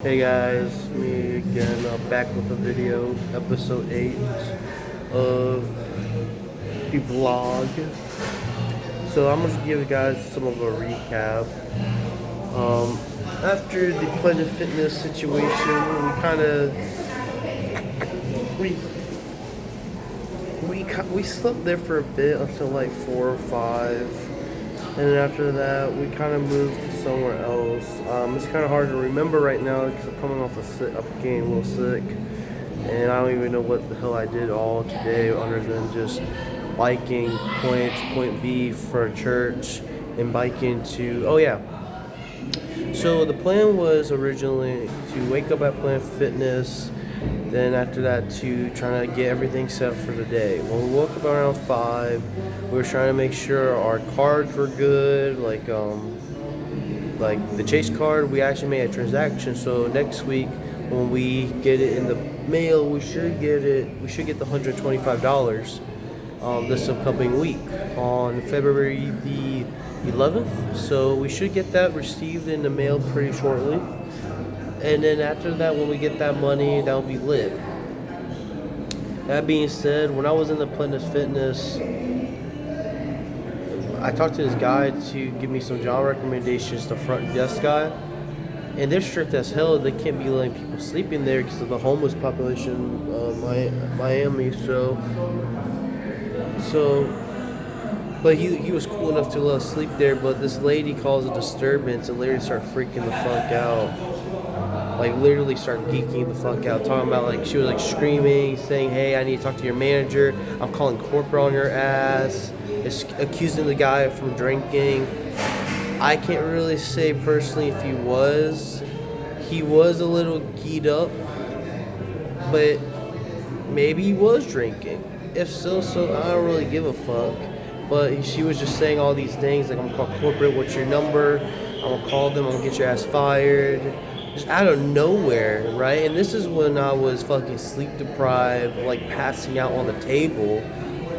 Hey guys, me again, back with a video, episode 8 of the vlog. So I'm gonna give you guys some of a recap. After the Planet Fitness situation, we we slept there for a bit until like 4 or 5. And then after that, we kind of moved to somewhere else. It's kind of hard to remember right now because I'm coming off I'm getting a little sick. And I don't even know what the hell I did all today other than just biking point A to point B for church and biking to, oh yeah. So the plan was originally to wake up at Planet Fitness, then after that to trying to get everything set for the day. When we woke up around 5, we were trying to make sure our cards were good, like the Chase card. We actually made a transaction, so next week when we get it in the mail, we should get the $125 this upcoming week on February the 11th. So we should get that received in the mail pretty shortly. And then after that, when we get that money, that'll be lit. That being said, when I was in the Planet Fitness, I talked to this guy to give me some job recommendations, the front desk guy. And they're strict as hell. They can't be letting people sleep in there because of the homeless population of Miami. But he was cool enough to let us sleep there. But this lady caused a disturbance and literally started freaking the fuck out. Like literally start geeking the fuck out, talking about like she was like screaming, saying, "Hey, I need to talk to your manager. I'm calling corporate on your ass." It's accusing the guy from drinking. I can't really say personally if he was a little geeked up, but maybe he was drinking. If so, I don't really give a fuck. But she was just saying all these things like, "I'm gonna call corporate. What's your number? I'm gonna call them. I'm gonna get your ass fired." Just out of nowhere, right? And this is when I was fucking sleep deprived, like passing out on the table.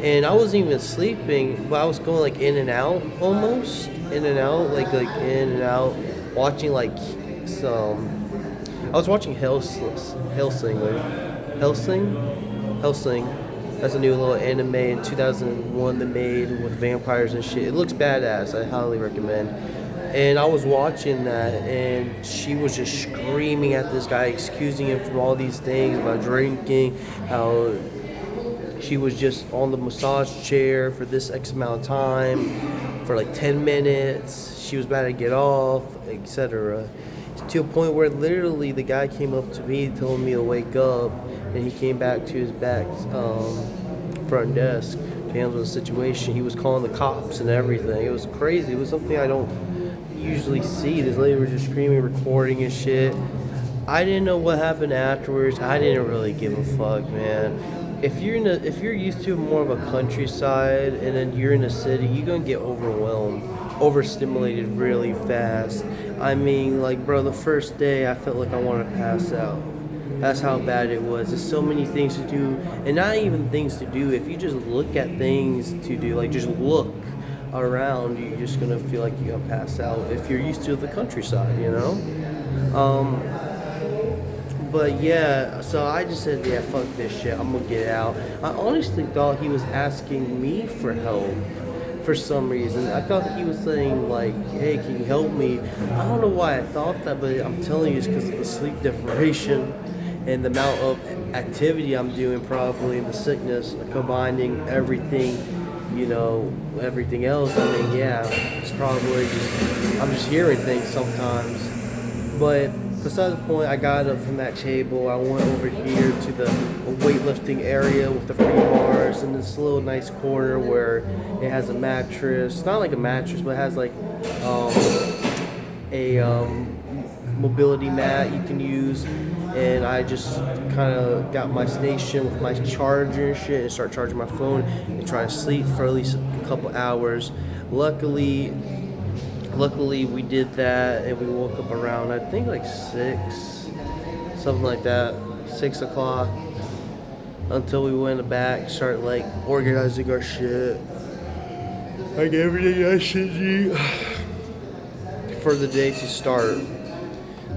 And I wasn't even sleeping, but I was going like in and out almost. In and out, like in and out. Watching like I was watching Hellsing. That's a new little anime in 2001 they made with vampires and shit. It looks badass. I highly recommend. And I was watching that, and she was just screaming at this guy, excusing him from all these things about drinking, how she was just on the massage chair for this X amount of time, for like 10 minutes. She was about to get off, etc. To a point where literally the guy came up to me, telling me to wake up, and he came back to his back front desk to handle the situation. He was calling the cops and everything. It was crazy. It was something I don't usually see. This lady was just screaming, recording and shit. I didn't know what happened afterwards. I didn't really give a fuck, man. If you're used to more of a countryside and then you're in a city, you're gonna get overwhelmed, overstimulated really fast. I mean, like, bro, the first day I felt like I wanted to pass out. That's how bad it was. There's so many things to do, and not even things to do. If you just look at things to do, like just look around, you're just gonna feel like you're gonna pass out if you're used to the countryside, you know. But yeah, so I just said, yeah, fuck this shit, I'm gonna get out. I honestly thought he was asking me for help for some reason. I thought he was saying like, hey, can you help me? I don't know why I thought that, but I'm telling you it's because of the sleep deprivation and the amount of activity I'm doing, probably the sickness, combining everything, you know, everything else. I mean, yeah, it's probably just, I'm just hearing things sometimes. But besides the point, I got up from that table. I went over here to the weightlifting area with the free bars in this little nice corner where it has a mattress. Not like a mattress, but it has like a mobility mat you can use. And I just kind of got my station with my charger and shit and start charging my phone and try to sleep for at least a couple hours. Luckily we did that and we woke up around, I think like 6, something like that, 6 o'clock, until we went in the back, started like organizing our shit, like everything I should do for the day to start.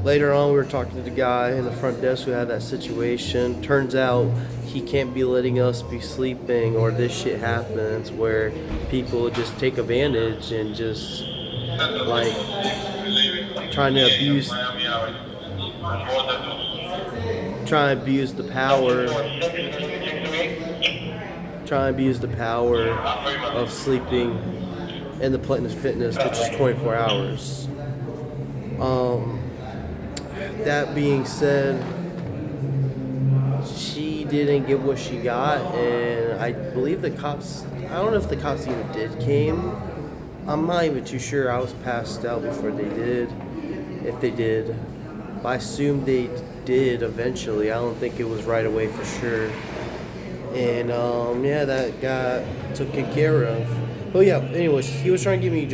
Later on, we were talking to the guy in the front desk who had that situation. Turns out he can't be letting us be sleeping, or this shit happens where people just take advantage and just like trying to abuse, the power, of sleeping in the Platinum Fitness, which is 24 hours. That being said, she didn't get what she got, and I believe the cops, I don't know if the cops even came. I'm not even too sure. I was passed out before they did, if they did. But I assume they did eventually. I don't think it was right away for sure. And yeah, that got taken care of. But yeah, anyways, he was trying to give me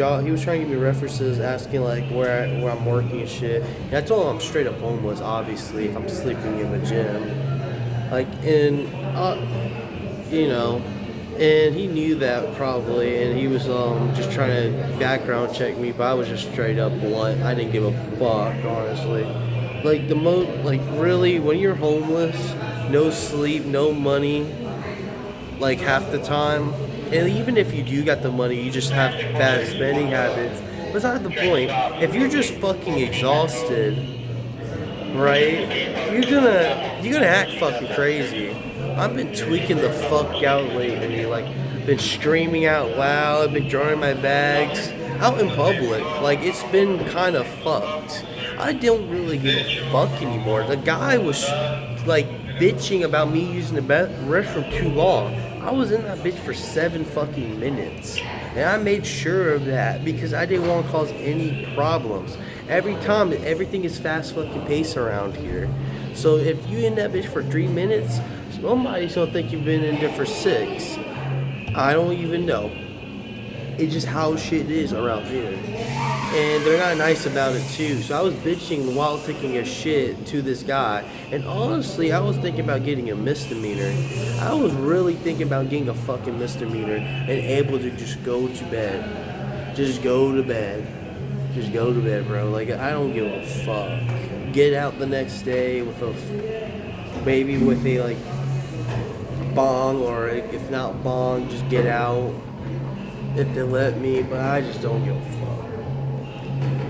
references, asking like where I'm working and shit. And I told him I'm straight up homeless, obviously, if I'm sleeping in the gym. Like, and and he knew that probably, and he was just trying to background check me, but I was just straight up blunt. I didn't give a fuck, honestly. Like really, when you're homeless, no sleep, no money, like half the time. And even if you do got the money, you just have bad spending habits. Beside the point, if you're just fucking exhausted, right, you're gonna act fucking crazy. I've been tweaking the fuck out lately, like been screaming out loud, been drawing my bags out in public. Like, it's been kind of fucked. I don't really give a fuck anymore. The guy was like bitching about me using the restroom too long. I was in that bitch for 7 fucking minutes. And I made sure of that because I didn't want to cause any problems. Every time, everything is fast fucking pace around here. So if you in that bitch for 3 minutes, somebody's gonna think you've been in there for 6. I don't even know. It's just how shit is around here. And they're not nice about it too. So I was bitching while taking a shit to this guy. And honestly, I was thinking about getting a misdemeanor. I was really thinking about getting a fucking misdemeanor and able to just go to bed. Just go to bed. Just go to bed, bro. Like, I don't give a fuck. Get out the next day with a like bong, or if not bong, just get out if they let me. But I just don't give a fuck.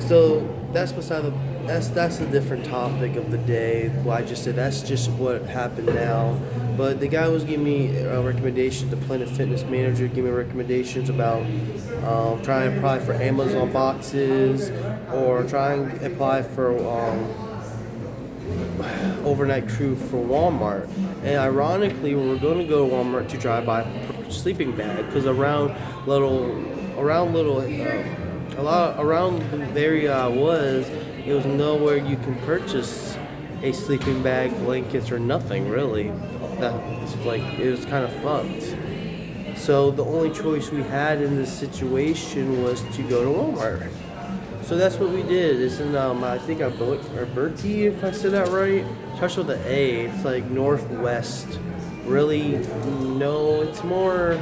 So that's a different topic of the day. Well, I just said that's just what happened now. But the guy was giving me a recommendation. The Planet Fitness manager gave me recommendations about trying to apply for Amazon boxes, or trying to apply for overnight crew for Walmart. And ironically, we were going to go to Walmart to try to buy a sleeping bag, because around the area I was, it was nowhere you can purchase a sleeping bag, blankets, or nothing really. It was kind of fucked. So the only choice we had in this situation was to go to Walmart. So that's what we did. It's in I think Alberti, if I said that right. Starts with an A. It's like northwest. Really, no, it's more.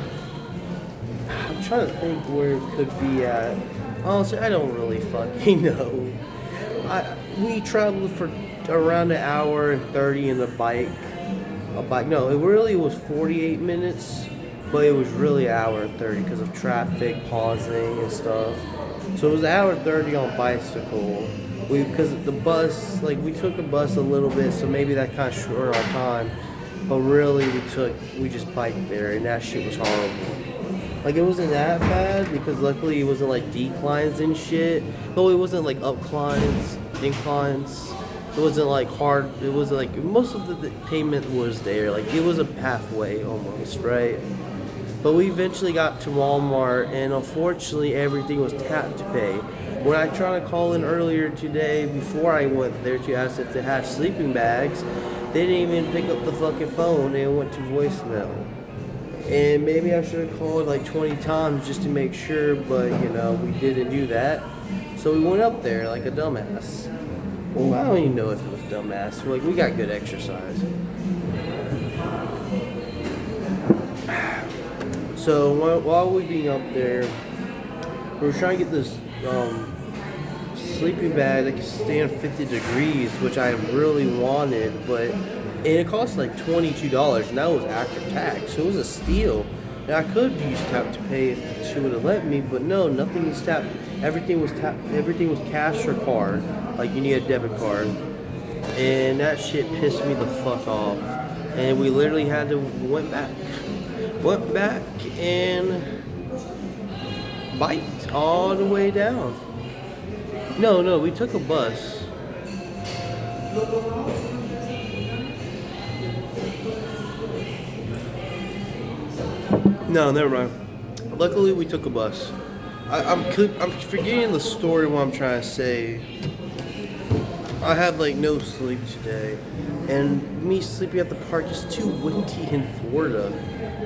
I'm trying to think where it could be at. Honestly, I don't really fucking know. We traveled for around an hour and 30 in a bike. No, it really was 48 minutes, but it was really an hour and 30 because of traffic, pausing and stuff. So it was an hour and 30 on bicycle. Because the bus, we took a bus a little bit, so maybe that kind of shortened our time. But really, we just biked there, and that shit was horrible. It wasn't that bad, because luckily it wasn't declines and shit. Though it wasn't upclines, inclines. It wasn't hard. It was most of the payment was there. It was a pathway almost, right? But we eventually got to Walmart, and unfortunately everything was tap to pay. When I tried to call in earlier today, before I went there to ask if they had sleeping bags, they didn't even pick up the fucking phone. They went to voicemail. And maybe I should have called 20 times just to make sure, but we didn't do that. So we went up there like a dumbass. Well, I don't even know if it was dumbass. We got good exercise. So while we being up there, we were trying to get this sleeping bag that can stand 50 degrees, which I really wanted, and it cost like $22, and that was after tax. So it was a steal. And I could use tap to pay if she would have let me, but no, nothing was tap. Everything was cash or card. Like you need a debit card, and that shit pissed me the fuck off. And we literally had to went back and biked all the way down. No, we took a bus. No, never mind. Luckily, we took a bus. I'm forgetting the story. What I'm trying to say. I had like no sleep today, and me sleeping at the park is too windy in Florida.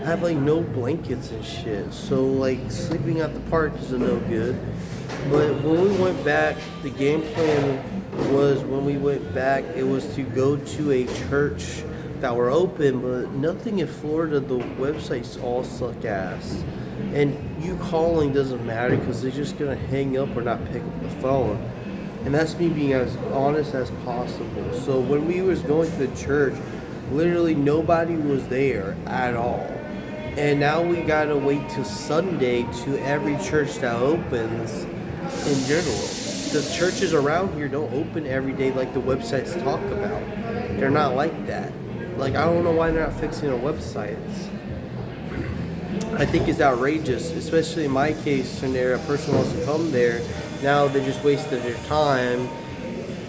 I have like no blankets and shit, so like sleeping at the park is a no good. But when we went back, the game plan was when we went back, it was to go to a church that were open, but nothing in Florida, the websites all suck ass. And you calling doesn't matter because they're just gonna hang up or not pick up the phone. And that's me being as honest as possible. So when we was going to the church, literally nobody was there at all. And now we gotta wait till Sunday to every church that opens in general. Because churches around here don't open every day like the websites talk about. They're not like that. Like, I don't know why they're not fixing their websites. I think it's outrageous, especially in my case scenario. A person wants to come there, now they just wasted their time,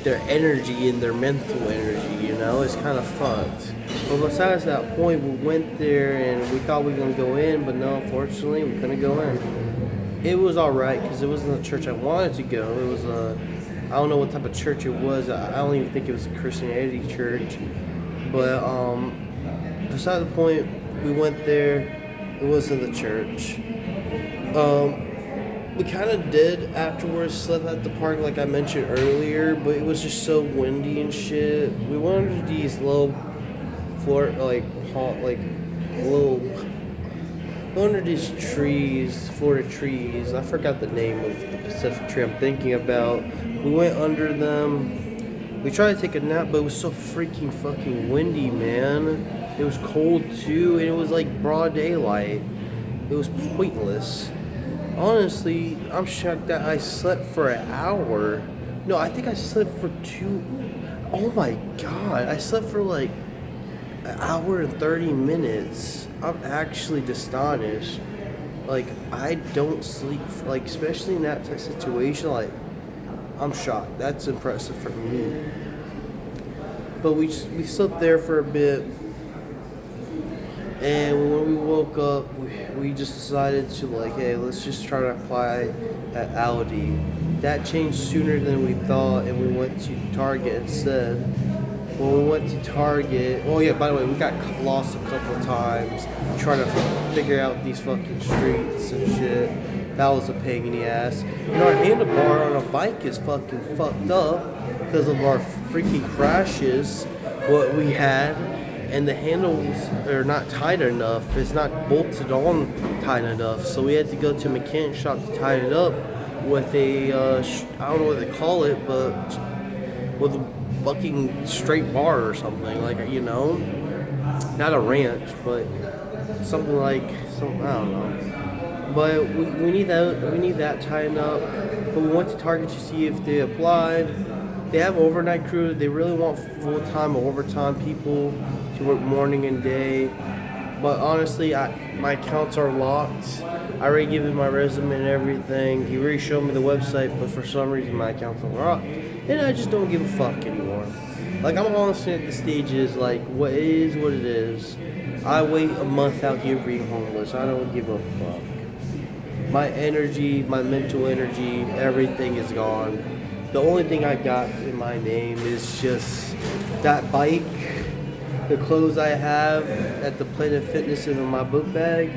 their energy, and their mental energy, you know? It's kind of fucked. But besides that point, we went there and we thought we were going to go in, but no, unfortunately, we couldn't go in. It was alright, because it wasn't the church I wanted to go. It was I don't know what type of church it was. I don't even think it was a Christianity church. But beside the point, we went there. It wasn't the church. We kind of did afterwards slept at the park like I mentioned earlier, but it was just so windy and shit. We went under these little under these trees, Florida trees. I forgot the name of the Pacific tree I'm thinking about. We went under them. We tried to take a nap, but it was so freaking fucking windy, man. It was cold too, and it was like broad daylight. It was pointless. Honestly, I'm shocked that I slept for an hour. No, I think I slept for 2. Oh my god, I slept for like an hour and 30 minutes. I'm actually astonished. Like, I don't sleep, like, especially in that type of situation, like, I'm shocked. That's impressive for me. But we slept there for a bit. And when we woke up, we just decided to like, hey, let's just try to apply at Aldi. That changed sooner than we thought, and we went to Target instead. When we went to Target, oh yeah, by the way, we got lost a couple of times trying to figure out these fucking streets and shit. That was a pain in the ass. And our handlebar on our bike is fucking fucked up because of our freaking crashes, what we had. And the handles are not tight enough. It's not bolted on tight enough. So we had to go to a mechanic shop to tie it up with a, I don't know what they call it, but with a fucking straight bar or something. Like, you know, not a wrench, but something like, I don't know. But we need that tightened up. But we went to Target to see if they applied. They have overnight crew. They really want full-time or overtime people to work morning and day. But honestly, my accounts are locked. I already given him my resume and everything. He already showed me the website, but for some reason my accounts are locked. And I just don't give a fuck anymore. Like, I'm honestly at the stages, like, what is what it is. I wait a month out here being homeless. I don't give a fuck. My energy, my mental energy, everything is gone. The only thing I got in my name is just that bike, the clothes I have at the Planet Fitness in my book bag,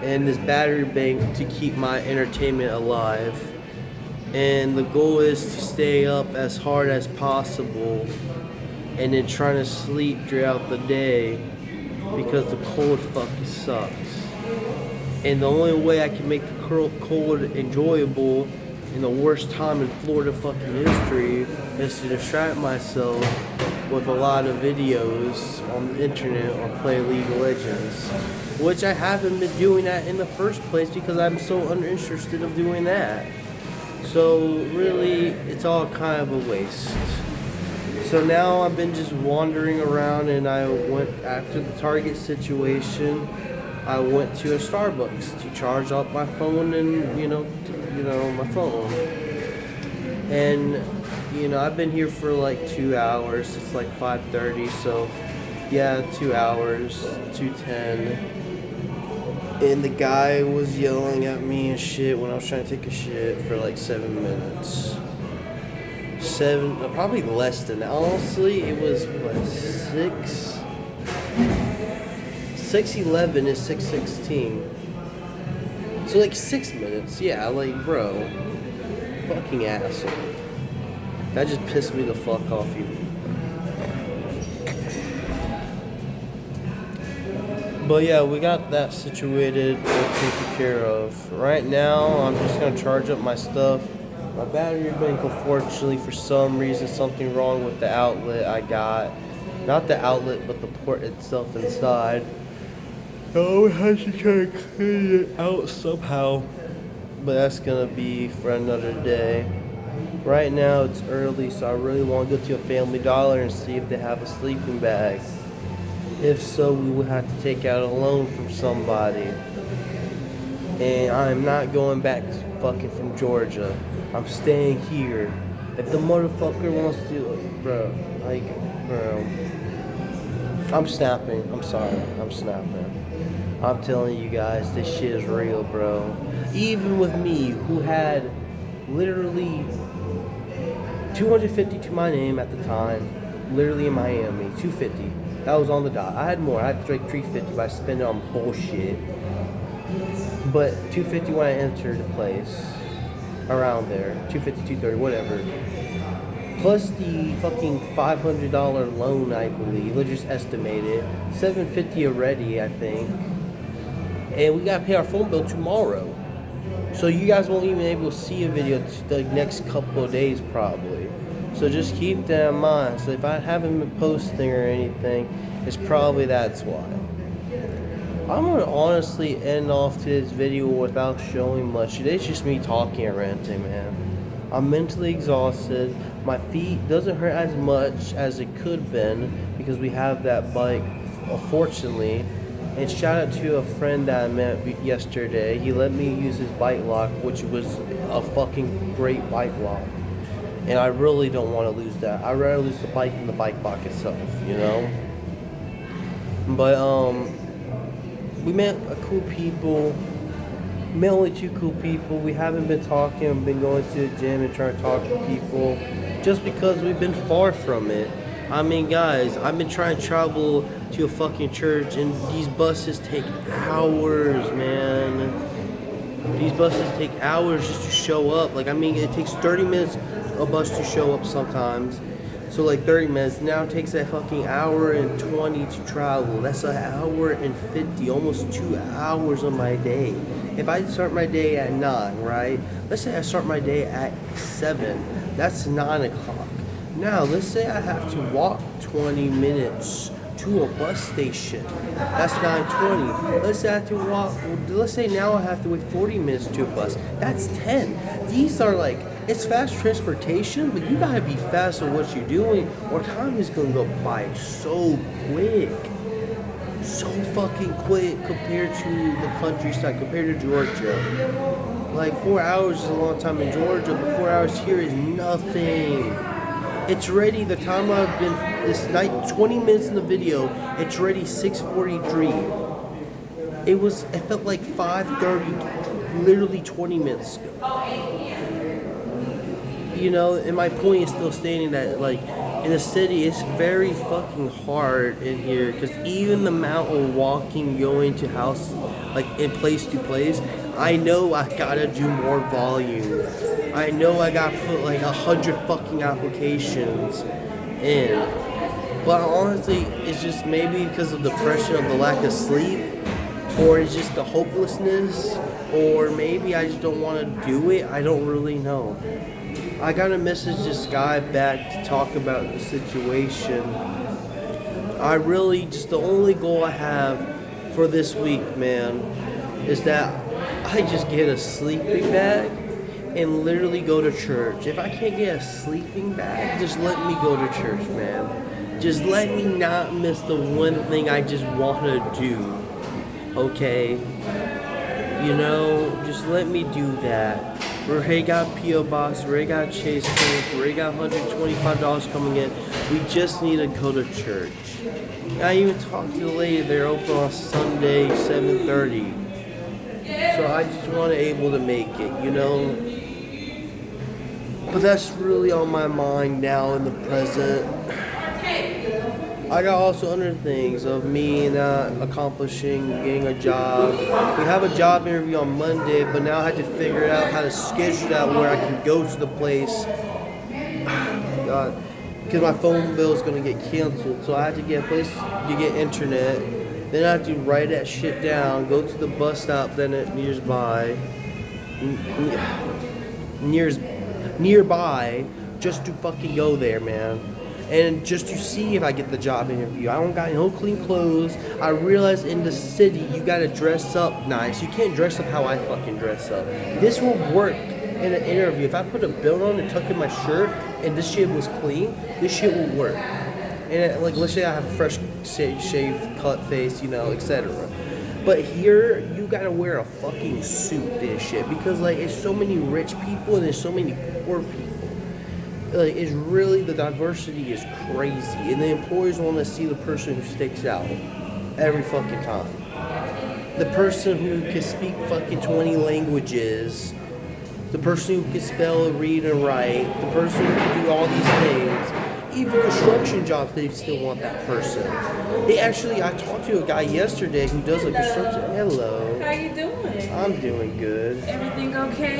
and this battery bank to keep my entertainment alive. And the goal is to stay up as hard as possible and then trying to sleep throughout the day because the cold fucking sucks. And the only way I can make the cold enjoyable in the worst time in Florida fucking history is to distract myself with a lot of videos on the internet or play League of Legends, which I haven't been doing that in the first place because I'm so uninterested of doing that. So really, it's all kind of a waste. So now I've been just wandering around, and I went, after the Target situation, I went to a Starbucks to charge up my phone and, my phone. And, I've been here for like 2 hours. It's like 5:30, so yeah, 2 hours, 2:10. And the guy was yelling at me and shit when I was trying to take a shit for like 7 minutes. Probably less than that. Honestly, it was, 6:11 is 6:16. So like 6 minutes, yeah, like, bro. Fucking asshole. That just pissed me the fuck off, you. But yeah, we got that situated and taken care of. Right now, I'm just gonna charge up my stuff. My battery bank, unfortunately, for some reason, something wrong with the outlet I got. Not the outlet, but the port itself inside. So I have to try to clean it out somehow. But that's gonna be for another day. Right now it's early, so I really want to go to a Family Dollar and see if they have a sleeping bag. If so, we would have to take out a loan from somebody. And I'm not going back fucking from Georgia. I'm staying here. If the motherfucker wants to, bro. I'm snapping. I'm sorry. I'm snapping. I'm telling you guys, this shit is real, bro. Even with me, who had literally 250 to my name at the time, literally in Miami, 250. That was on the dot. I had more. I had like 350, but I spent it on bullshit. But 250 when I entered the place, around there, 250, 230, whatever. Plus the fucking $500 loan, I believe. Let's just estimate it. $750 already, I think. And we gotta pay our phone bill tomorrow. So you guys won't even be able to see a video the next couple of days probably. So just keep that in mind. So if I haven't been posting or anything, it's probably that's why. I'm gonna honestly end off today's video without showing much. Today's just me talking and ranting, man. I'm mentally exhausted. My feet doesn't hurt as much as it could have been because we have that bike, fortunately. And shout out to a friend that I met yesterday. He let me use his bike lock, which was a fucking great bike lock. And I really don't want to lose that. I'd rather lose the bike than the bike lock itself, But we met cool people. Met only 2 cool people. We haven't been talking. We've been going to the gym and trying to talk to people just because we've been far from it. I mean, guys, I've been trying to travel to a fucking church, and these buses take hours, man. These buses take hours just to show up. It takes 30 minutes a bus to show up sometimes. So, 30 minutes. Now it takes a fucking hour and 20 to travel. That's an hour and 50, almost 2 hours of my day. If I start my day at 9, right? Let's say I start my day at 7. That's 9 o'clock. Now, let's say I have to walk 20 minutes to a bus station. That's 9:20. Let's say I have to walk. Let's say now I have to wait 40 minutes to a bus. That's 10. These are it's fast transportation, but you gotta be fast at what you're doing, or time is gonna go by so quick. So fucking quick compared to the countryside, compared to Georgia. 4 hours is a long time in Georgia, but 4 hours here is nothing. It's ready, the time I've been this night, 20 minutes in the video, it's ready 6:43. It felt like 5:30, literally 20 minutes ago. And my point is still stating that, in the city, it's very fucking hard in here, because even the amount of walking, going to house, in place to place, I know I gotta do more volume. I know I gotta put 100 fucking applications in. But honestly, it's just maybe because of the pressure of the lack of sleep, or it's just the hopelessness or maybe I just don't want to do it. I don't really know. I gotta message this guy back to talk about the situation. I really, just the only goal I have for this week, man, is that I just get a sleeping bag and literally go to church. If I can't get a sleeping bag, just let me go to church, man. Just let me not miss the one thing I just want to do, okay? You know, just let me do that. Ray got P.O. Box, Ray got Chase Bank, Ray got $125 coming in. We just need to go to church. I even talked to the lady, they're open on Sunday, 7:30. So I just want to able to make it, you know? But that's really on my mind now in the present. I got also other things of me not accomplishing getting a job. We have a job interview on Monday, but now I had to figure out how to schedule that where I can go to the place. God, because my phone bill is going to get canceled, so I had to get a place to get internet. Then I have to write that shit down, go to the bus stop then it nearby, just to fucking go there, man. And just to see if I get the job interview. I don't got no clean clothes. I realize in the city, you gotta dress up nice. You can't dress up how I fucking dress up. This will work in an interview. If I put a belt on and tuck in my shirt and this shit was clean, this shit will work. And like, let's say I have a fresh shaved, cut face, you know, etc. But here, you gotta wear a fucking suit, this shit. Because like, it's so many rich people and there's so many poor people. Like, it's really, the diversity is crazy, and the employers want to see the person who sticks out every fucking time. The person who can speak fucking 20 languages, the person who can spell, read, and write, the person who can do all these things. Even construction jobs, they still want that person. I talked to a guy yesterday who does a construction. Hello. How you doing? I'm doing good. Everything okay?